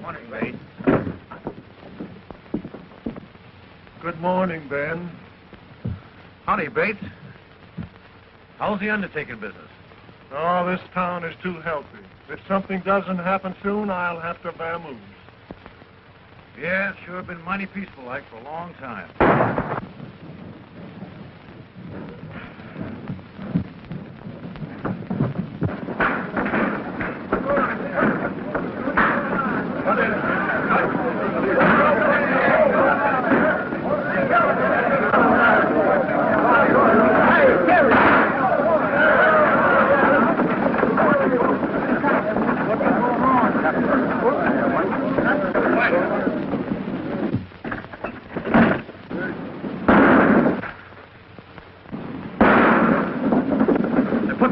Morning, mate. Good morning, Ben. Howdy, Bates. How's the undertaking business? Oh, this town is too healthy. If something doesn't happen soon, I'll have to vamoose. Yeah, it's sure been mighty peaceful like for a long time.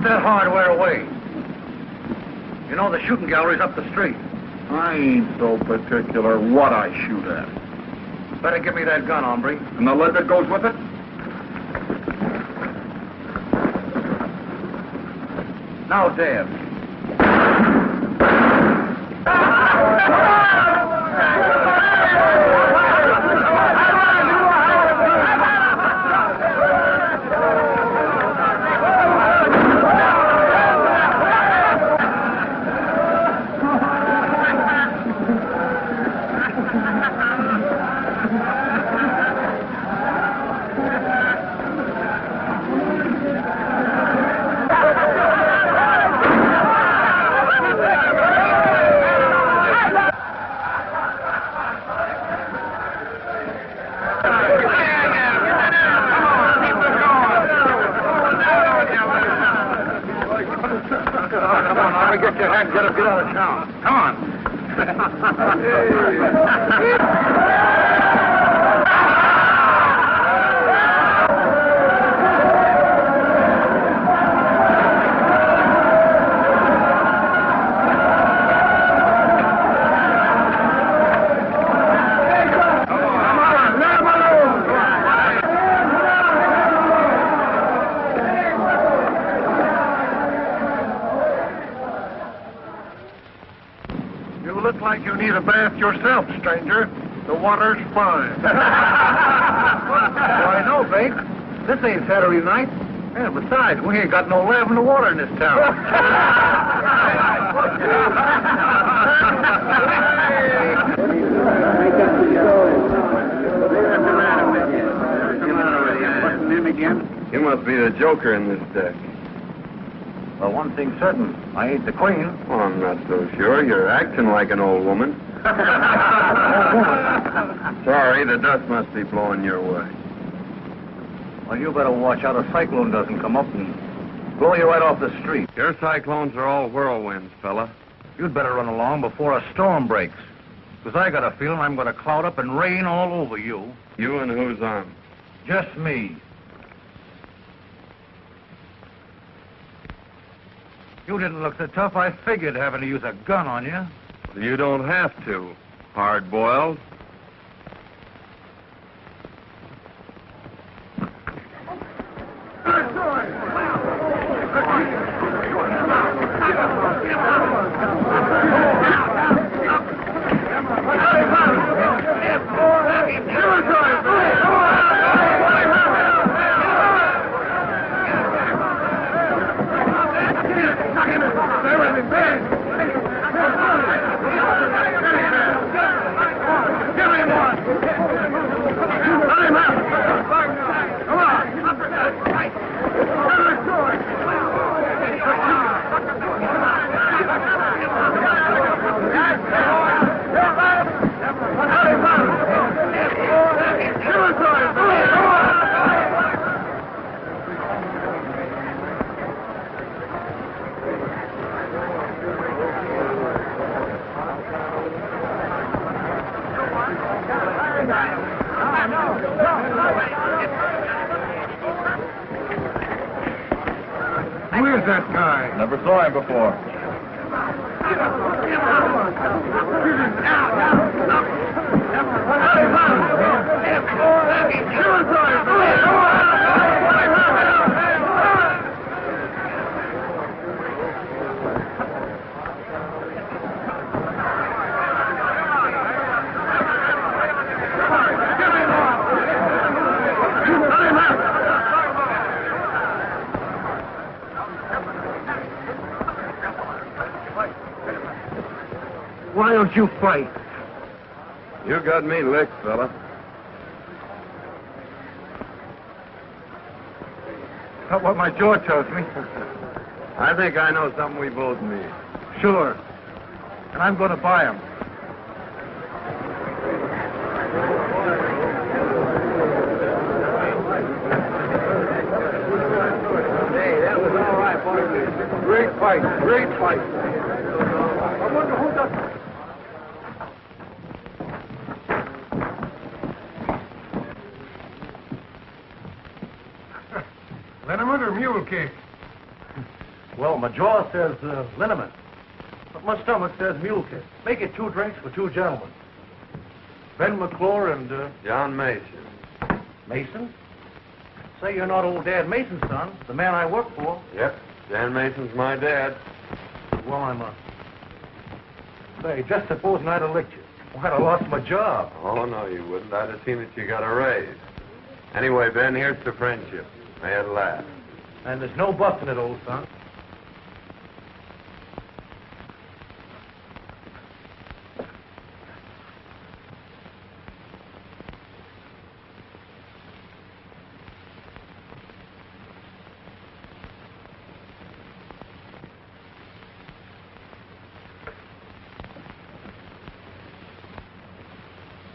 That hardware away. You know the shooting gallery's up the street. I ain't so particular what I shoot at. Better give me that gun, hombre. And the lead that goes with it? Now, Dave. Get your hand, get out of town. Come on. Like you need a bath yourself, stranger. The water's fine. Well, I know, Bates. This ain't Saturday night. And besides, we ain't got no lavender water in this town. What's the name again? You must be the joker in this deck. Well, one thing's certain. I ain't the queen. Oh, I'm not so sure. You're acting like an old woman. Sorry, the dust must be blowing your way. Well, you better watch out a cyclone doesn't come up and blow you right off the street. Your cyclones are all whirlwinds, fella. You'd better run along before a storm breaks. Because I got a feeling I'm going to cloud up and rain all over you. You and who's on? Just me. You didn't look so tough, I figured having to use a gun on you. You don't have to. Hard-boiled. saw him before. Why don't you fight? You got me licked, fella. Not what my jaw tells me. I think I know something we both need. Sure. And I'm going to buy him. Hey, that was all right, boy. Great fight. Great fight. I wonder who does... Liniment or mule kick? Well, my jaw says liniment, but my stomach says mule kick. Make it 2 drinks for 2 gentlemen. Ben McClure and... John Mason. Mason? Say you're not old Dad Mason's son, the man I work for. Yep. Dan Mason's my dad. Well, I'm Say, just supposing I'd have licked you. Well, I'd have lost my job. Oh, no, you wouldn't. I'd have seen that you got a raise. Anyway, Ben, here's to friendship. May it last. And there's no busting it, old son.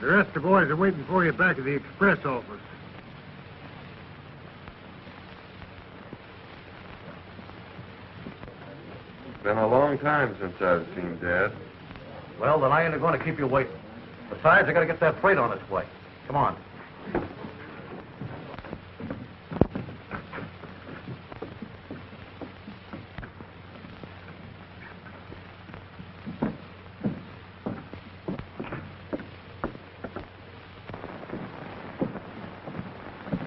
The rest of the boys are waiting for you back at the express office. It's been a long time since I've seen Dad. Well, then I ain't going to keep you waiting. Besides, I got to get that freight on its way. Come on.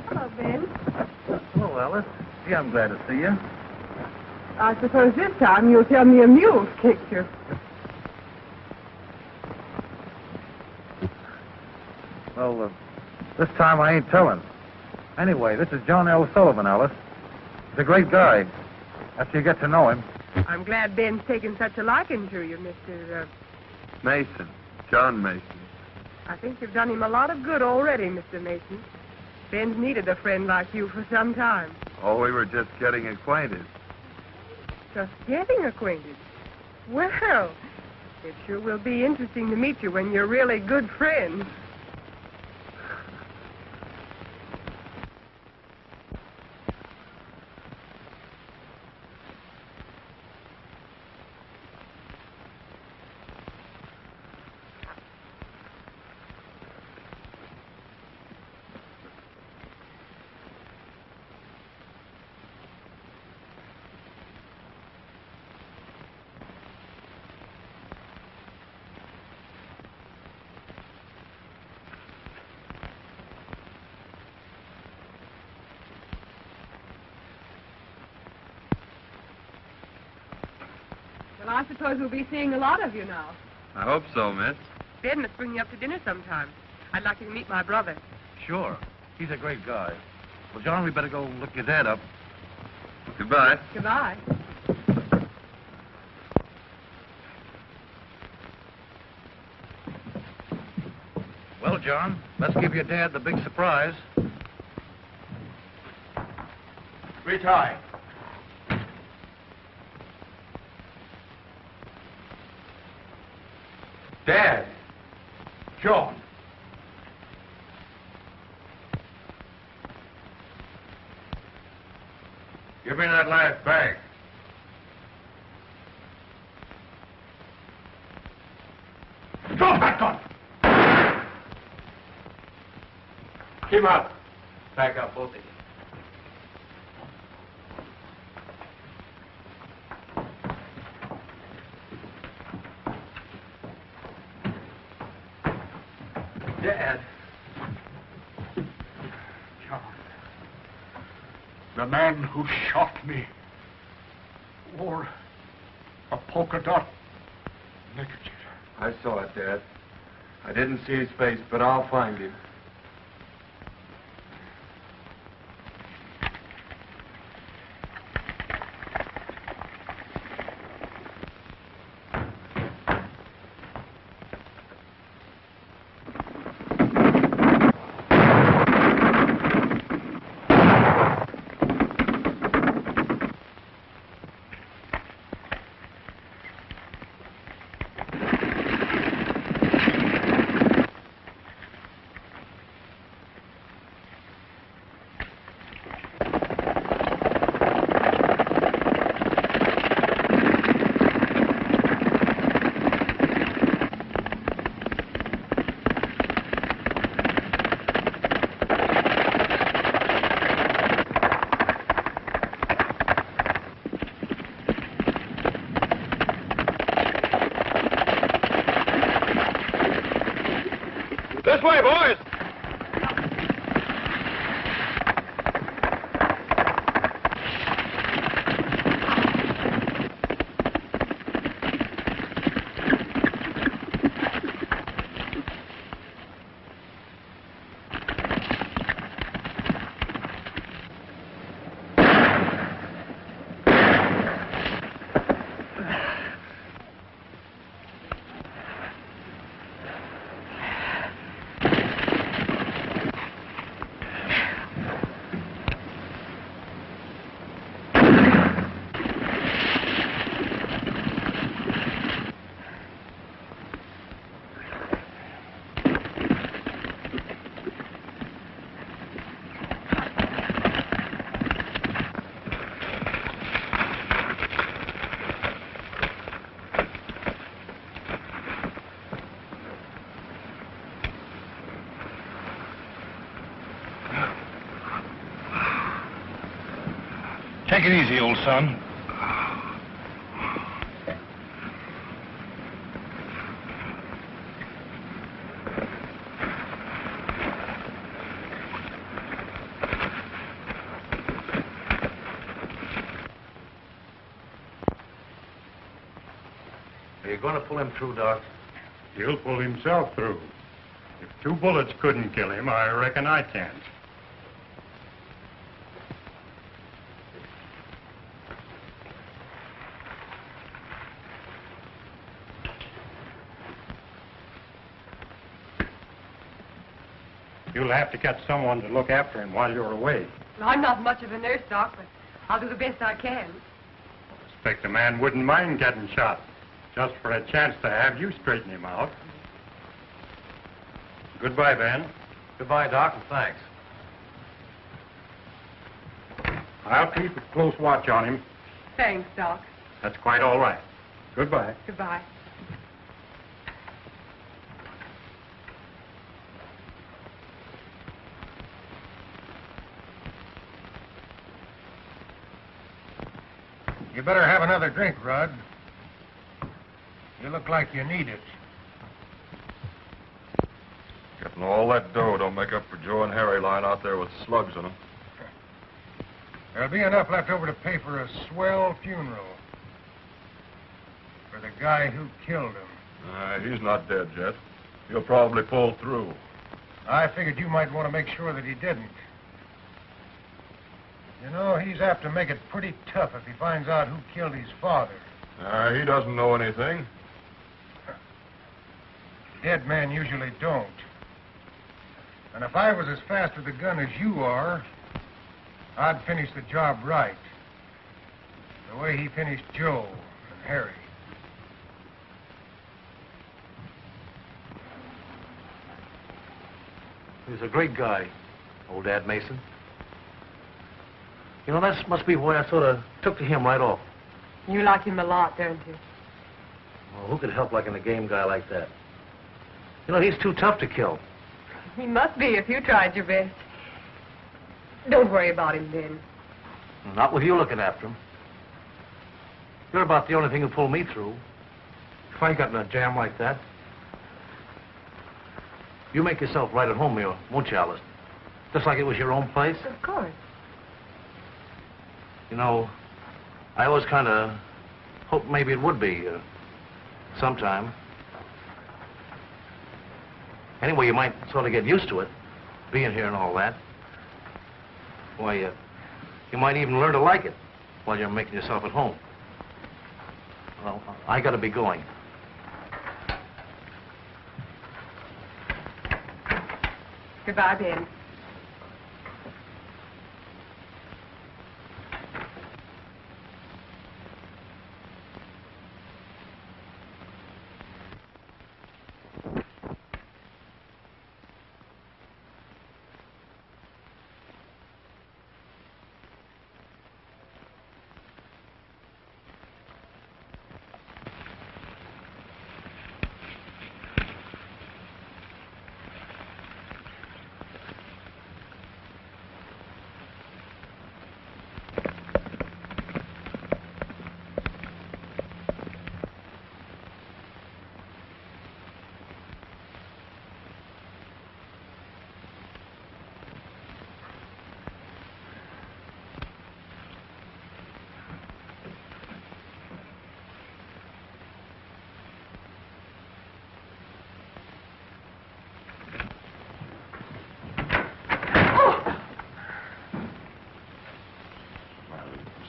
Hello, Ben. Hello, Alice. Gee, I'm glad to see you. I suppose this time you'll tell me a mule's kicked you. Well, this time I ain't telling. Anyway, this is John L. Sullivan, Alice. He's a great guy. After you get to know him. I'm glad Ben's taken such a liking to you, Mr. Mason. John Mason. I think you've done him a lot of good already, Mr. Mason. Ben's needed a friend like you for some time. Oh, we were just getting acquainted. Just getting acquainted. Well, it sure will be interesting to meet you when you're really good friends. Well, I suppose we'll be seeing a lot of you now. I hope so, miss. Ben must bring you up to dinner sometime. I'd like you to meet my brother. Sure. He's a great guy. Well, John, we better go look your dad up. Goodbye. Goodbye. Well, John, let's give your dad the big surprise. Reach high. Dad. John. Give me that last bag. Drop that gun! Keep him up. Back up, both of you. Dad. John. The man who shot me wore a polka dot neckerchief. I saw it, Dad. I didn't see his face, but I'll find him. This way, boys! Take it easy, old son. Are you going to pull him through, Doc? He'll pull himself through. If 2 bullets couldn't kill him, I reckon I can't. You'll have to get someone to look after him while you're away. Well, I'm not much of a nurse, Doc, but I'll do the best I can. I expect a man wouldn't mind getting shot, just for a chance to have you straighten him out. Goodbye, Ben. Goodbye, Doc, and thanks. I'll keep a close watch on him. Thanks, Doc. That's quite all right. Goodbye. Goodbye. You better have another drink, Rod. You look like you need it. Getting all that dough don't make up for Joe and Harry lying out there with slugs in them. There'll be enough left over to pay for a swell funeral. For the guy who killed him. He's not dead yet. He'll probably pull through. I figured you might want to make sure that he didn't. You know, he's apt to make it pretty tough if he finds out who killed his father. He doesn't know anything. Dead men usually don't. And if I was as fast with a gun as you are, I'd finish the job right. The way he finished Joe and Harry. He was a great guy, old Dad Mason. You know, that must be why I sort of took to him right off. You like him a lot, don't you? Well, who could help liking a game guy like that? You know, he's too tough to kill. He must be if you tried your best. Don't worry about him, Ben. Not with you looking after him. You're about the only thing who pulled me through. If I ain't got in a jam like that. You make yourself right at home here, won't you, Alice? Just like it was your own place? Of course. You know, I always kind of hoped maybe it would be sometime. Anyway, you might sort of get used to it, being here and all that. Why, you might even learn to like it while you're making yourself at home. Well, I gotta be going. Goodbye, Ben.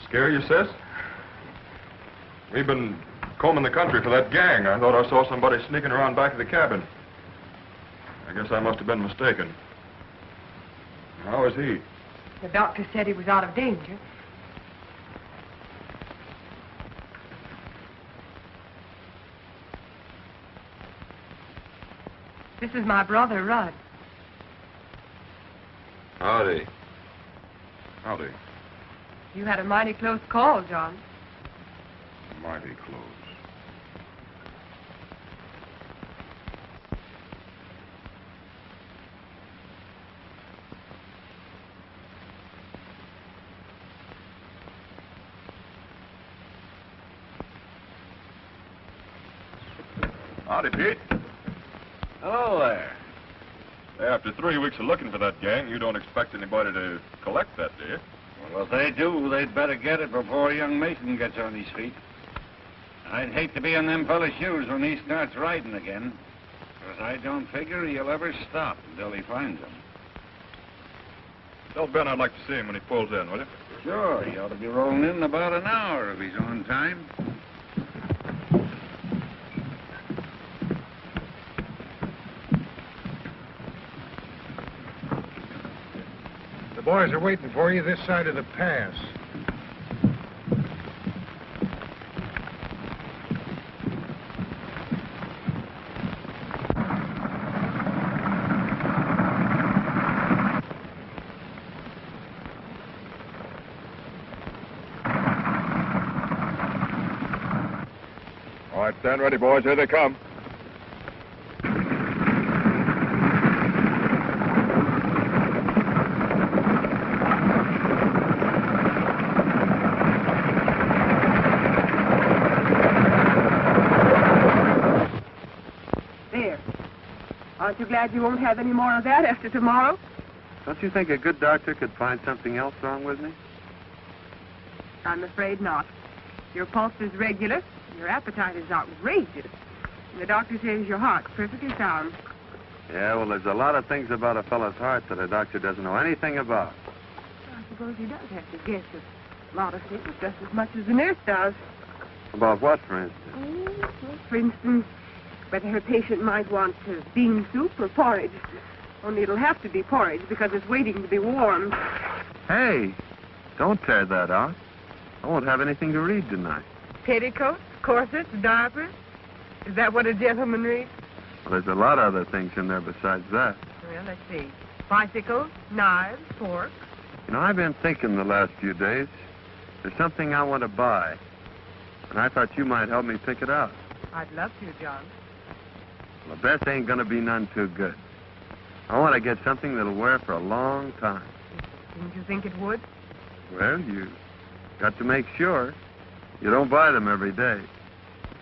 Scare you, sis? We've been combing the country for that gang. I thought I saw somebody sneaking around back of the cabin. I guess I must have been mistaken. How is he? The doctor said he was out of danger. This is my brother, Rudd. Howdy. Howdy. You had a mighty close call, John. Mighty close. Howdy, Pete. Hello there. After 3 weeks of looking for that gang, you don't expect anybody to collect that, do you? Well, if they do, they'd better get it before young Mason gets on his feet. I'd hate to be in them fella's shoes when he starts riding again, because I don't figure he'll ever stop until he finds them. Tell Ben I'd like to see him when he pulls in, will you? Sure, he ought to be rolling in about an hour if he's on time. The boys are waiting for you this side of the pass. All right, stand ready, boys. Here they come. Aren't you glad you won't have any more of that after tomorrow? Don't you think a good doctor could find something else wrong with me? I'm afraid not. Your pulse is regular. Your appetite is outrageous. And the doctor says your heart's perfectly sound. Yeah, well, there's a lot of things about a fellow's heart that a doctor doesn't know anything about. I suppose he does have to guess a lot of things just as much as the nurse does. About what, for instance? Well, for instance, whether her patient might want bean soup or porridge. Only it'll have to be porridge because it's waiting to be warmed. Hey, don't tear that out. I won't have anything to read tonight. Petticoats, corsets, diapers. Is that what a gentleman reads? Well, there's a lot of other things in there besides that. Well, let's see. Bicycles, knives, forks. You know, I've been thinking the last few days. There's something I want to buy. And I thought you might help me pick it out. I'd love to, John. Well, the best ain't gonna be none too good. I want to get something that'll wear for a long time. Didn't you think it would? Well, you got to make sure. You don't buy them every day.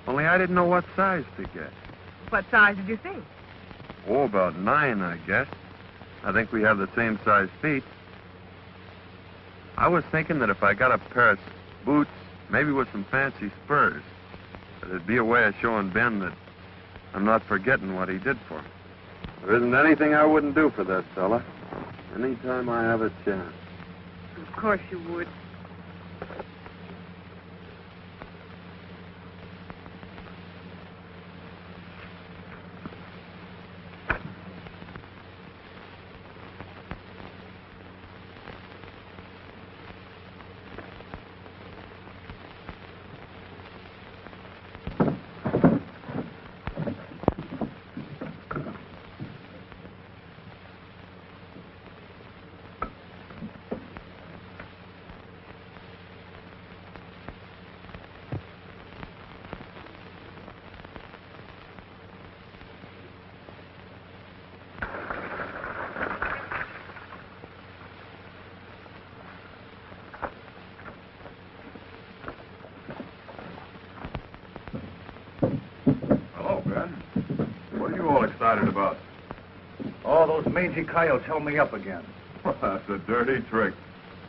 Only I didn't know what size to get. What size did you think? Oh, about 9, I guess. I think we have the same size feet. I was thinking that if I got a pair of boots, maybe with some fancy spurs, that it'd be a way of showing Ben that I'm not forgetting what he did for me. There isn't anything I wouldn't do for that fella. Anytime I have a chance. Of course you would. Excited about? Oh, those mangy coyotes held me up again. That's a dirty trick.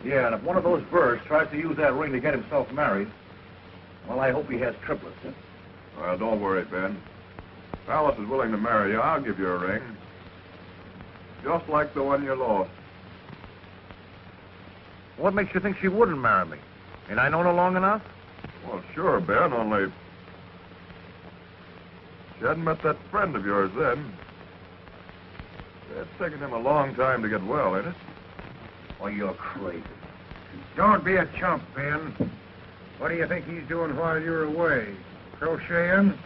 Yeah, and if one of those birds tries to use that ring to get himself married, well, I hope he has triplets. Well, don't worry, Ben. If Alice is willing to marry you, I'll give you a ring. Just like the one you lost. What makes you think she wouldn't marry me? Ain't I known her long enough? Well, sure, Ben, only... She hadn't met that friend of yours then. It's taken him a long time to get well, ain't it? Oh, you're crazy. Don't be a chump, Ben. What do you think he's doing while you're away? Crocheting?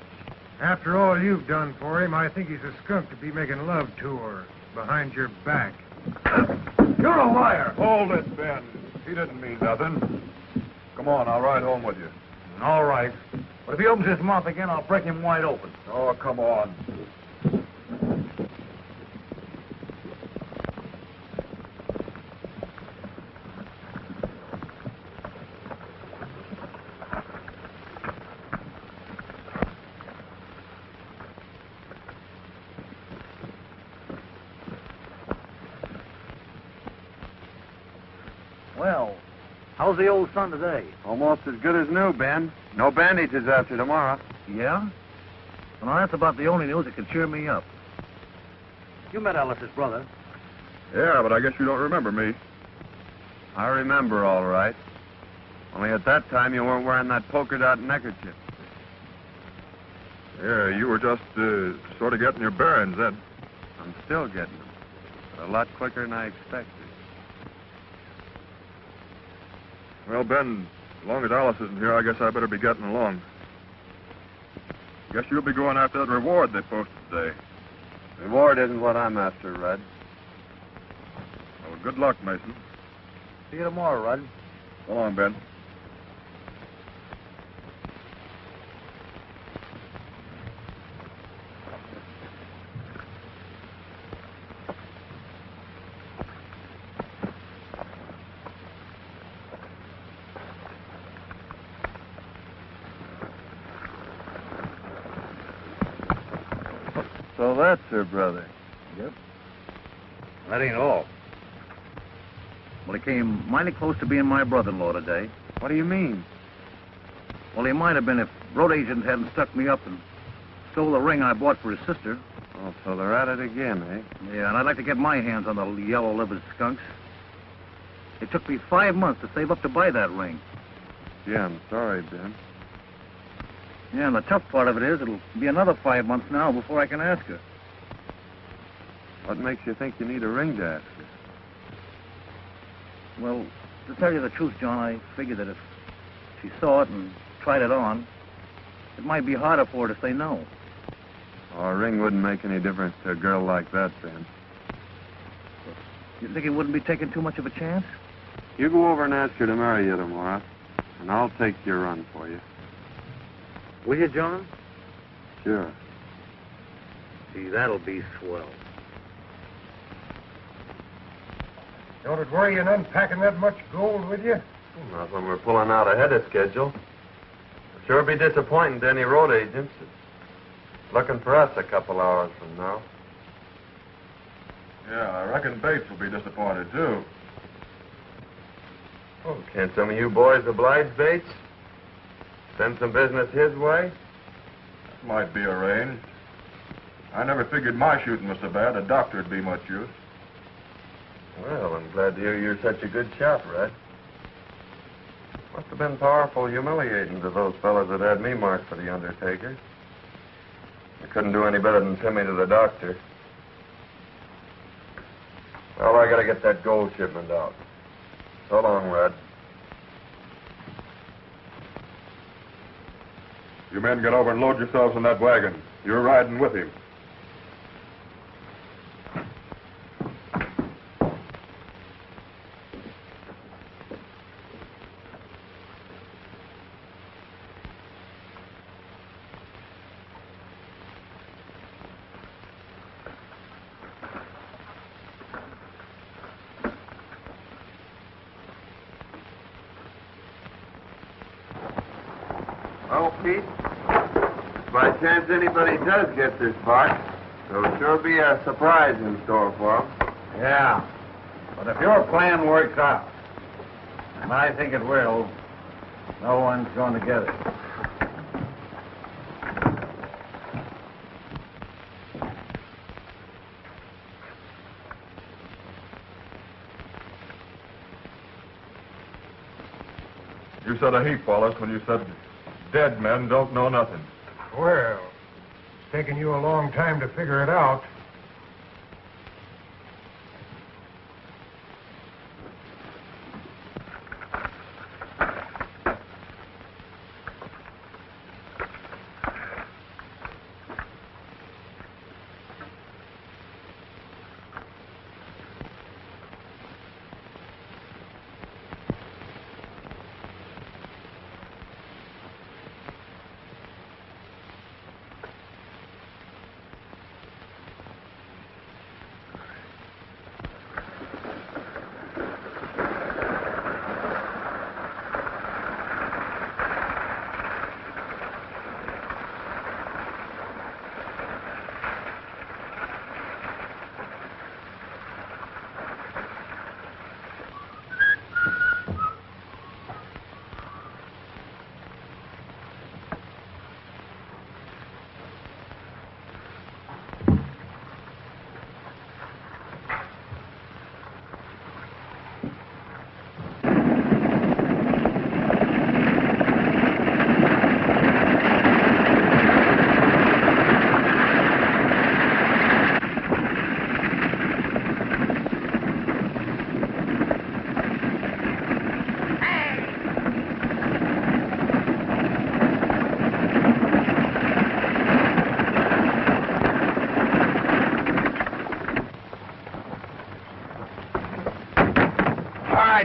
After all you've done for him, I think he's a skunk to be making love to her behind your back. You're a liar. Hold it, Ben. He didn't mean nothing. Come on, I'll ride home with you. All right. But if he opens his mouth again, I'll break him wide open. Oh, come on. Well, how's the old son today? Almost as good as new, Ben. No bandages after tomorrow. Yeah? Well, that's about the only news that can cheer me up. You met Alice's brother. Yeah, but I guess you don't remember me. I remember all right. Only at that time you weren't wearing that polka dot neckerchief. Yeah, you were just sort of getting your bearings then. I'm still getting them, but a lot quicker than I expected. Well, Ben, as long as Alice isn't here, I guess I better be getting along. Guess you'll be going after that reward they posted today. Reward isn't what I'm after, Rudd. Well, good luck, Mason. See you tomorrow, Rudd. So long, Ben. So that's her brother. Yep. That ain't all. Well, he came mighty close to being my brother-in-law today. What do you mean? Well, he might have been if road agents hadn't stuck me up and stole the ring I bought for his sister. Oh, so they're at it again, eh? Yeah, and I'd like to get my hands on the yellow-livered skunks. It took me 5 months to save up to buy that ring. Yeah, I'm sorry, Ben. Yeah, and the tough part of it is it'll be another 5 months now before I can ask her. What makes you think you need a ring to ask her? Well, to tell you the truth, John, I figured that if she saw it and tried it on, it might be harder for her to say no. Oh, a ring wouldn't make any difference to a girl like that, Ben. You think it wouldn't be taking too much of a chance? You go over and ask her to marry you tomorrow, and I'll take your run for you. Will you, John? Sure. Gee, that'll be swell. Don't it worry you in unpacking that much gold with you? Not when we're pulling out ahead of schedule. It'll sure be disappointing to any road agents looking for us a couple hours from now. Yeah, I reckon Bates will be disappointed, too. Oh, can't some of you boys oblige Bates? Send some business his way? That might be arranged. I never figured my shooting was so bad a doctor'd be much use. Well, I'm glad to hear you're such a good shot, Red. Must have been powerful humiliating to those fellas that had me marked for the undertaker. I couldn't do any better than send me to the doctor. Well, I gotta get that gold shipment out. So long, Red. You men get over and load yourselves in that wagon. You're riding with him. Oh, Pete, by chance anybody does get this box, there'll sure be a surprise in store for them. Yeah. But if your plan works out, and I think it will, no one's going to get it. You said a heap, Wallace, when you said dead men don't know nothing. Well, it's taken you a long time to figure it out.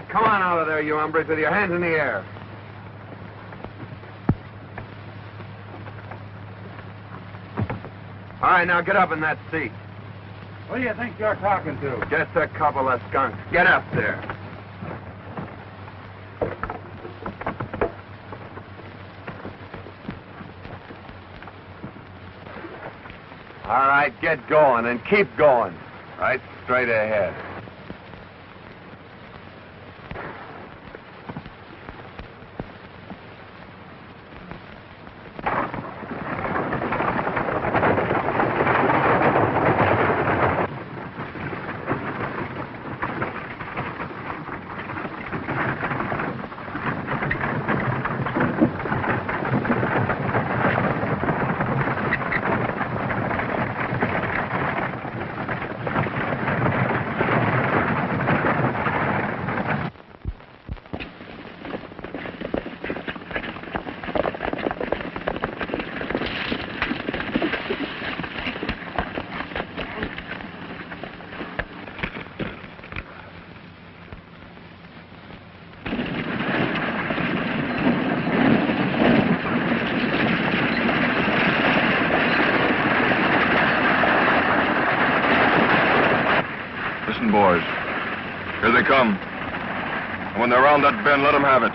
Come on out of there, you hombres, with your hands in the air. All right, now get up in that seat. Who do you think you're talking to? Just a couple of skunks. Get up there. All right, get going and keep going. Right straight ahead. Listen, boys. Here they come. And when they're around that bend, let them have it.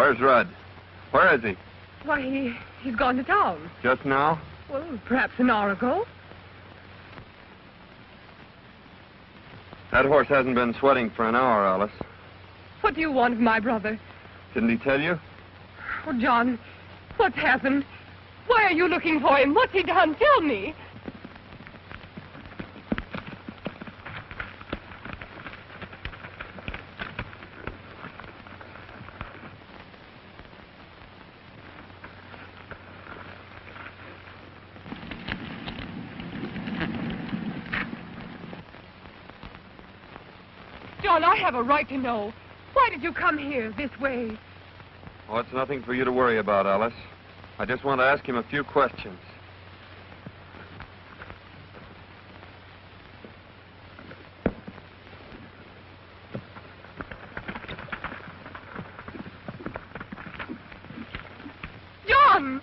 Where's Rudd? Where is he? Why, he's gone to town. Just now? Well, perhaps an hour ago. That horse hasn't been sweating for an hour, Alice. What do you want of my brother? Didn't he tell you? Oh, John, what's happened? Why are you looking for him? What's he done? Tell me. John, I have a right to know. Why did you come here this way? Oh, it's nothing for you to worry about, Alice. I just want to ask him a few questions. John!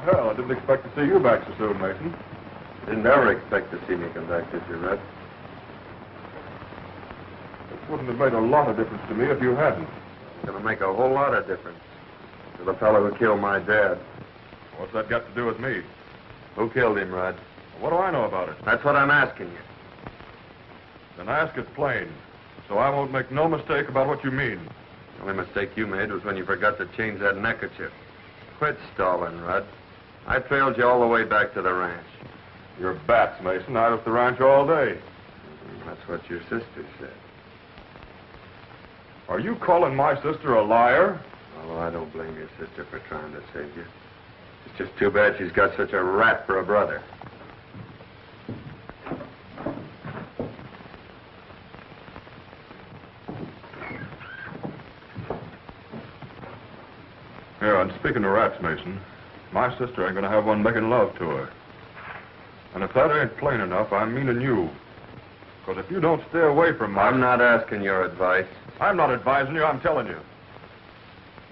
Well, I didn't expect to see you back so soon, Mason. Didn't ever expect to see me come back, did you, Red? It wouldn't have made a lot of difference to me if you hadn't. It's going to make a whole lot of difference to the fellow who killed my dad. What's that got to do with me? Who killed him, Red? What do I know about it? That's what I'm asking you. Then ask it plain, so I won't make no mistake about what you mean. The only mistake you made was when you forgot to change that neckerchief. Quit stalling, Rudd. I trailed you all the way back to the ranch. You're bats, Mason. I was at the ranch all day. That's what your sister said. Are you calling my sister a liar? Oh, I don't blame your sister for trying to save you. It's just too bad she's got such a rat for a brother. Yeah, and speaking of rats, Mason, my sister ain't gonna have one making love to her. And if that ain't plain enough, I'm meaning you. Because if you don't stay away from my... I'm not asking your advice. I'm not advising you, I'm telling you.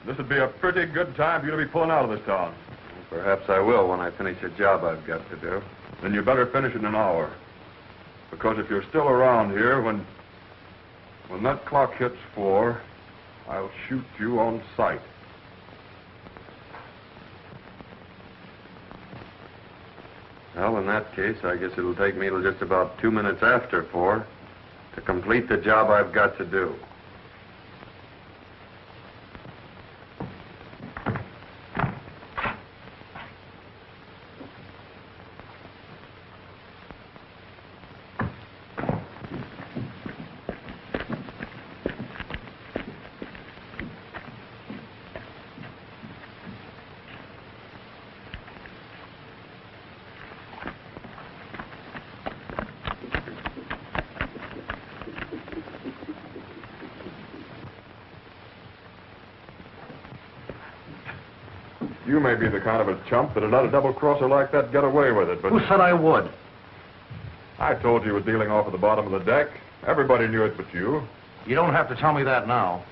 This would be a pretty good time for you to be pulling out of this town. Perhaps I will when I finish a job I've got to do. Then you better finish it in an hour. Because if you're still around here, when that clock hits 4, I'll shoot you on sight. Well, in that case, I guess it'll take me till just about 2 minutes after 4 to complete the job I've got to do. You may be the kind of a chump that'd let a double-crosser like that get away with it, but... Who said I would? I told you he was dealing off at the bottom of the deck. Everybody knew it but you. You don't have to tell me that now.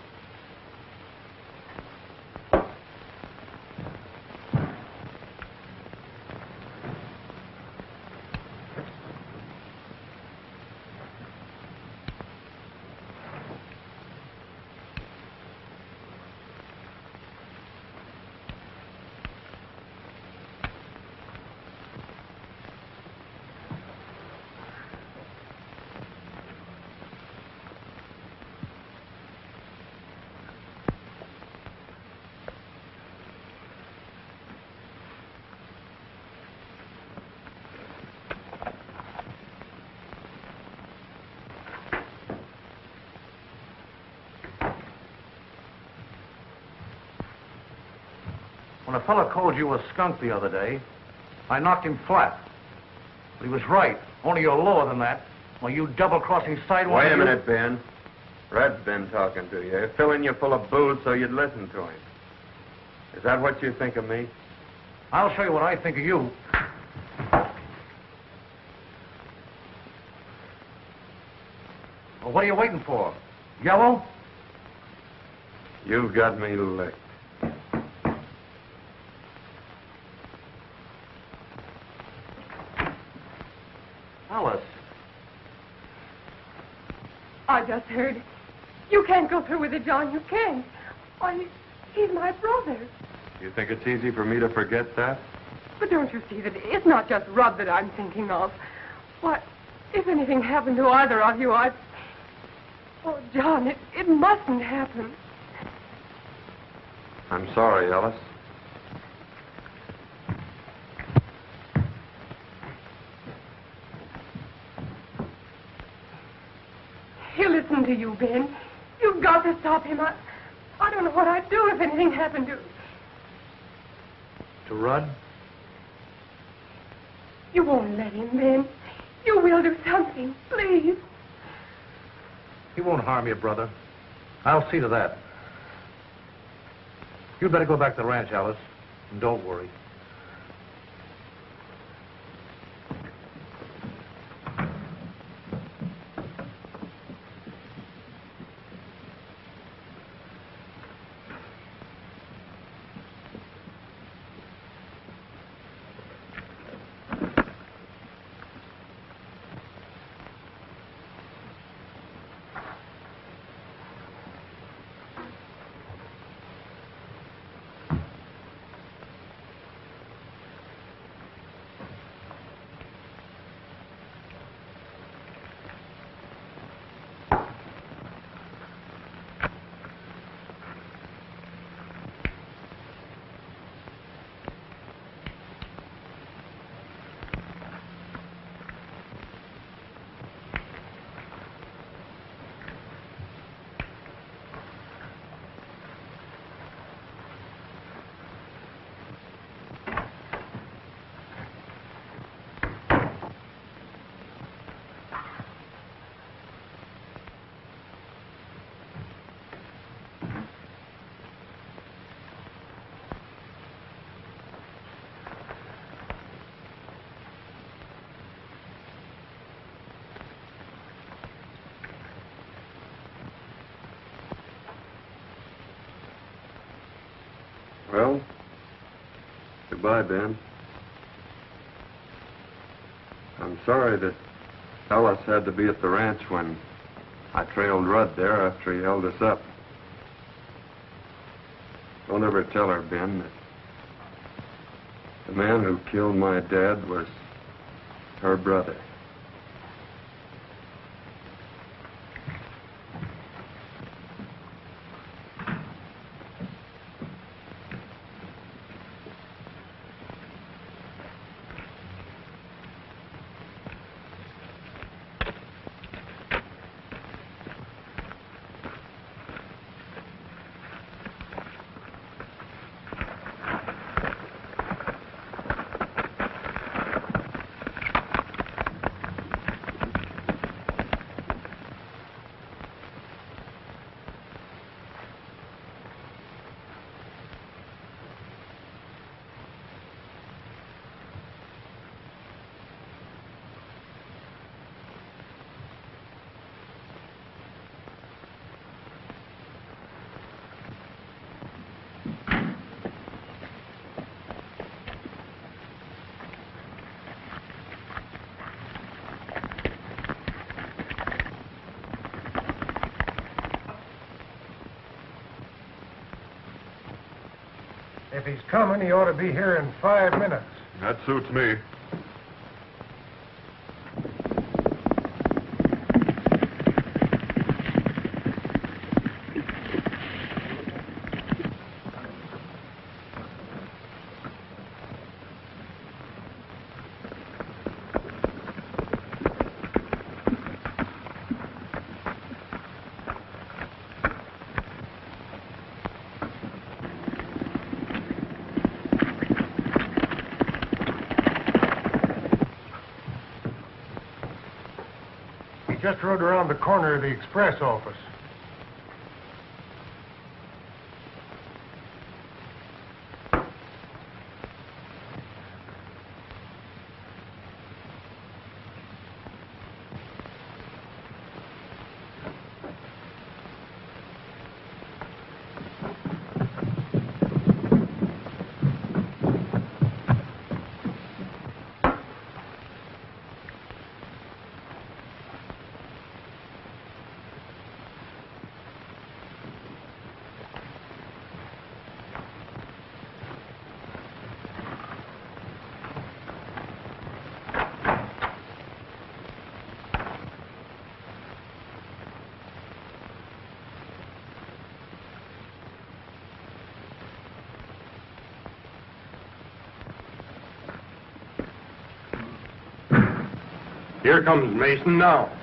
When a fella called you a skunk the other day, I knocked him flat. But he was right. Only you're lower than that. Well, you double-crossing sidewalk... Wait a minute, Ben. Red's been talking to you, filling you full of booze so you'd listen to him. Is that what you think of me? I'll show you what I think of you. Well, what are you waiting for? Yellow? You've got me licked. Alice. I just heard. You can't go through with it, John. You can't. Why, he's my brother. You think it's easy for me to forget that? But don't you see that it's not just Rudd that I'm thinking of? Why, if anything happened to either of you, I'd... Oh, John, it mustn't happen. I'm sorry, Alice. He'll listen to you, Ben. You've got to stop him. I don't know what I'd do if anything happened to... To Rudd? You won't let him, Ben. You will do something, please. He won't harm you, brother. I'll see to that. You'd better go back to the ranch, Alice. And don't worry. Well, goodbye, Ben. I'm sorry that Alice had to be at the ranch when I trailed Rudd there after he held us up. Don't ever tell her, Ben, that the man who killed my dad was her brother. If he's coming, he ought to be here in 5 minutes. That suits me. just rode around the corner of the express office. Here comes Mason now.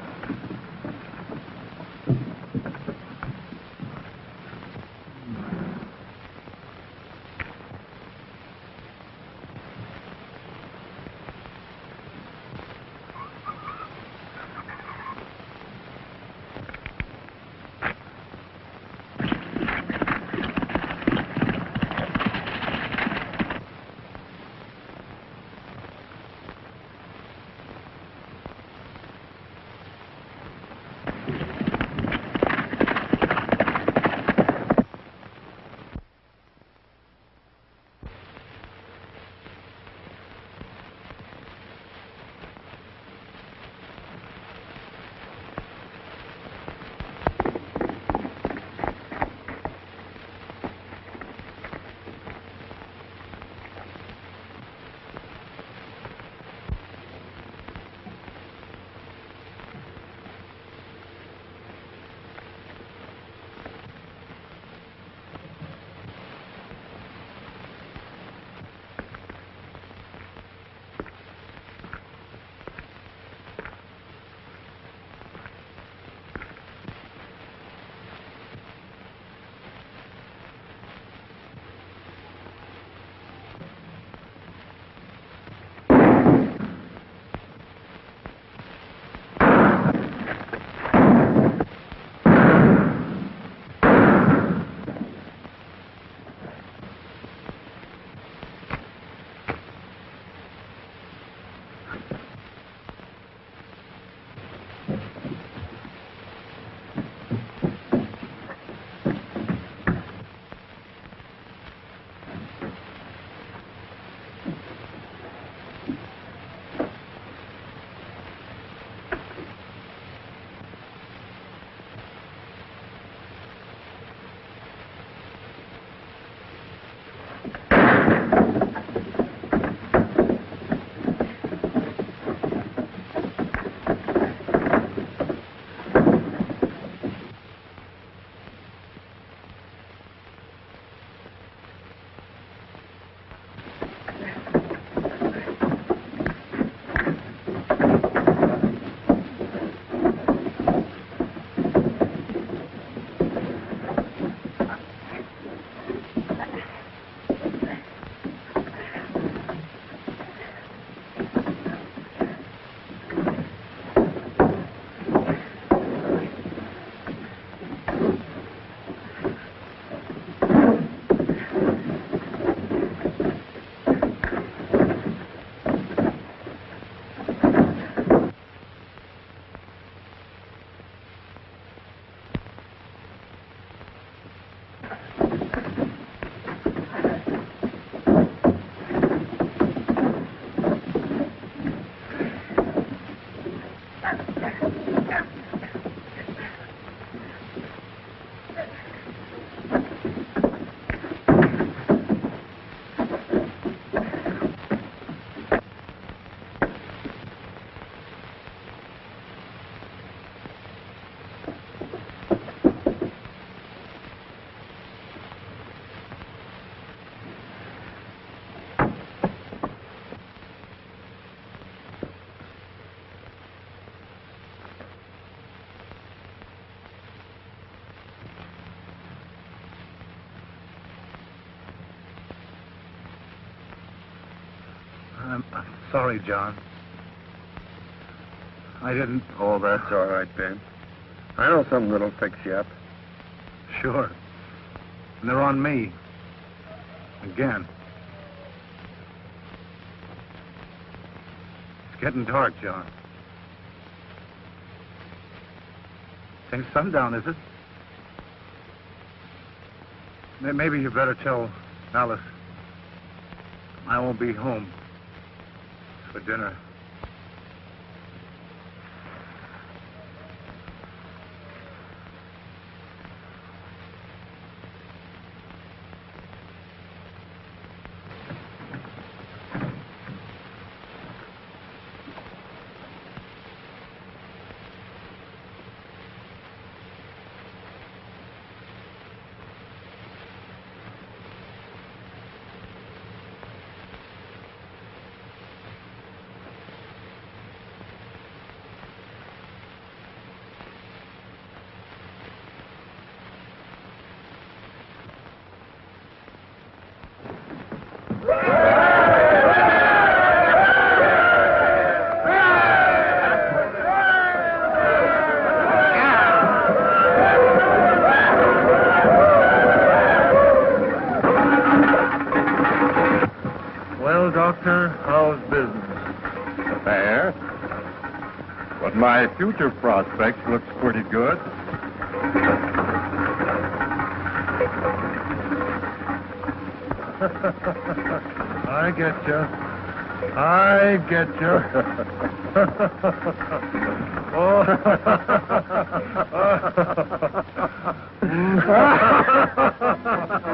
I'm sorry, John. I didn't... Oh, that's all right, Ben. I know something that'll fix you up. Sure. And they're on me. Again. It's getting dark, John. Ain't sundown, is it? Maybe you better tell Alice I won't be home for dinner. Well, Doctor, how's business? Fair. But my future prospects looks pretty good. I get you. I get you. Oh.